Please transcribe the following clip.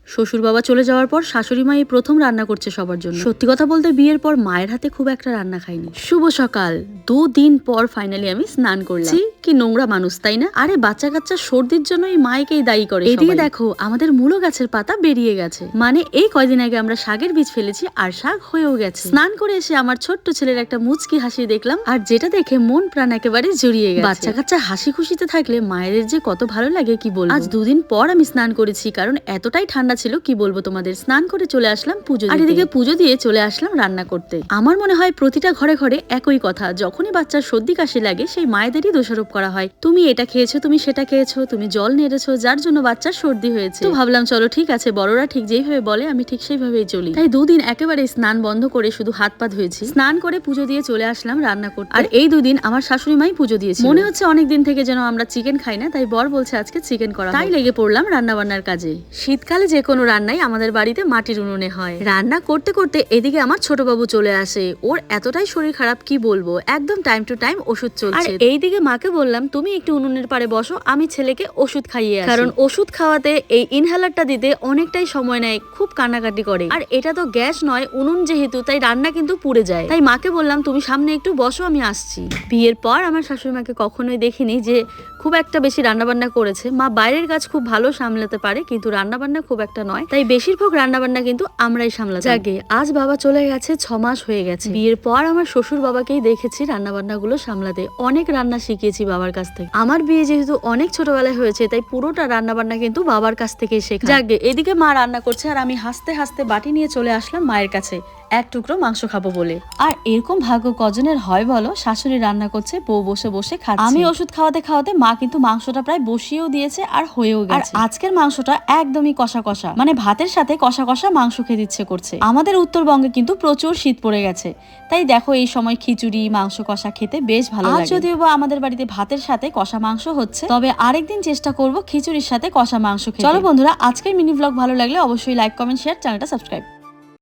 শ্বশুর বাবা চলে যাওয়ার পর শাশুড়ি মা এই প্রথম রান্না করছে সবার জন্য। সত্যি কথা বলতে বিয়ের পর মায়ের হাতে খুব একটা রান্না খাইনি। শুভ সকাল। 2 দিন পর ফাইনালি আমি স্নান করলাম। কি নোংরা মানুষ, তাই না? আরে বাচ্চা কাচ্চা সর্দির জন্য এই মায়েকেই দায়ী করে। এদিকে দেখো আমাদের মূলো গাছের পাতা বেরিয়ে গেছে, মানে এই কয়দিন আগে আমরা শাকের বীজ ফেলেছি আর শাক হয়েও গেছে। স্নান করে এসে আমার ছোট্ট ছেলের একটা মুচকি হাসি দেখলাম, আর যেটা দেখে মন প্রাণ একেবারে জড়িয়ে গেছে। বাচ্চা কাচ্চা হাসি খুশিতে থাকলে মায়েদের যে কত ভালো লাগে কি বলবো। আজ 2 দিন পর আমি স্নান করেছি, কারণ এতটাই ঠান্ডা ছিল কি বলবো তোমাদের। স্নান করে চলে আসলাম পুজো দিতে, আর এদিকে পুজো দিয়ে চলে আসলাম রান্না করতে। আমার মনে হয় প্রতিটা ঘরে ঘরে একই কথা, যখনই বাচ্চার সর্দি কাশি লাগে সেই মায়েদেরই দোষারোপ করা হয়। তুমি এটা খেয়েছো, তুমি সেটা খেয়েছো, তুমি জল নেড়েছো, যার জন্য বাচ্চার সর্দি হয়েছে। তো ভাবলাম চলো ঠিক আছে, বড়রা ঠিক যেইভাবে বলে আমি ঠিক সেইভাবেই চলি। তাই 2 দিন একেবারে স্নান বন্ধ করে শুধু হাত পা ধুয়েছি। স্নান করে পুজো দিয়ে চলে আসলাম রান্না করতে। আর এই 2 দিন আমার শাশুড়ি মাই পুজো দিয়েছে। মনে হচ্ছে অনেক দিন থেকে যেন আমরা চিকেন খাই না, তাই বর বলছে আজকে চিকেন করা, তাই লেগে পড়লাম রান্না বান্নার কাজে। শীতকালে যে কোনো রান্নাই আমাদের বাড়িতে মাটির উনুনে হয়। রান্না করতে করতে এদিকে আমার ছোট বাবু চলে আসে। ওর এতটাই শরীর খারাপ কি বলবো, একদম টাইম টু টাইম ওষুধ চলছে। আর এইদিকে মাকে বললাম তুমি একটু উনুনের পারে বসো, আমি ছেলেকে ওষুধ খাইয়ে আসি। কারণ ওষুধ খাওয়াতে এই ইনহেলারটা দিতে অনেকটাই সময় নেয়, খুব কান্নাকাটি করে। আর এটা তো গ্যাস নয়, উনুন যেহেতু, তাই রান্না কিন্তু পুড়ে যায়। তাই মাকে বললাম তুমি সামনে একটু বসো, আমি আসছি। বিয়ের পর আমার শাশুড়ি মাকে কখনোই দেখিনি যে খুব একটা বেশি রান্নাবান্না করেছে। মা বাইরের কাজ খুব ভালো সামলাতে পারে, কিন্তু রান্নাবান্না খুব একটা নয়, তাই বেশিরভাগ রান্নাবান্না কিন্তু আমরাই সামলাতে। যাকে আজ বাবা চলে গেছে, 6 মাস হয়ে গেছে। বিয়ের পর আমার শ্বশুর বাবাকেই দেখেছি রান্নাবান্না গুলো সামলাতে। অনেক রান্না শিখিয়েছি বাবার কাছ থেকে। আমার বিয়ে যেহেতু অনেক ছোটবেলায় হয়েছে, তাই পুরোটা রান্নাবান্না কিন্তু বাবার কাছ থেকেই শেখা। যাকে এদিকে মা রান্না করছে আর আমি হাসতে হাসতে বাটি নিয়ে চলে আসলাম মায়ের কাছে এক টুকরো মাংস খাবো বলে। আর এরকম ভাগ্য কজনের হয় বলো, শাশুড়ি রান্না করছে, বউ বসে বসে খাচ্ছে। আমি ওষুধ খাওয়াতে খাওয়াতে মা কিন্তু মাংসটা প্রায় বসিয়েও দিয়েছে আর হয়েও গেছে। আর আজকের মাংসটা একদমই কষা কষা, মানে ভাতের সাথে কষা কষা মাংস খেতে ইচ্ছে করছে। আমাদের উত্তরবঙ্গে কিন্তু প্রচুর শীত পড়ে গেছে, তাই দেখো এই সময় খিচুড়ি মাংস কষা খেতে বেশ ভালো লাগে। যদিও বা আমাদের বাড়িতে ভাতের সাথে কষা মাংস হচ্ছে, তবে আরেকদিন চেষ্টা করব খিচুড়ির সাথে কষা মাংস খেতে। চলো বন্ধুরা, আজকের মিনি ব্লগ ভালো লাগলে অবশ্যই লাইক কমেন্ট শেয়ার, চ্যানেলটা সাবস্ক্রাইব।